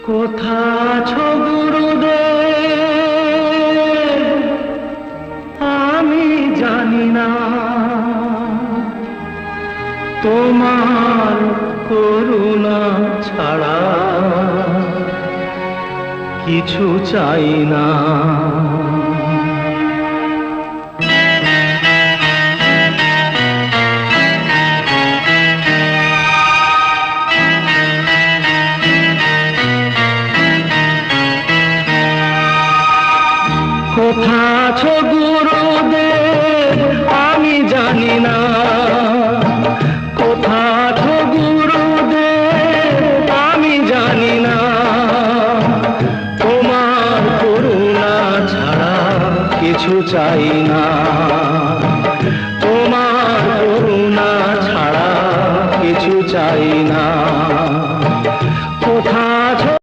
কোথা আছো গুরুদেব আমি জানি না, তোমার করুণা ছাড়া কিছু চাই না। কোথা আছো গুরুদেব আমি জানি না, কোথা আছো গুরুদেব আমি জানি না, তোমার করুণা ছাড়া কিছু চাই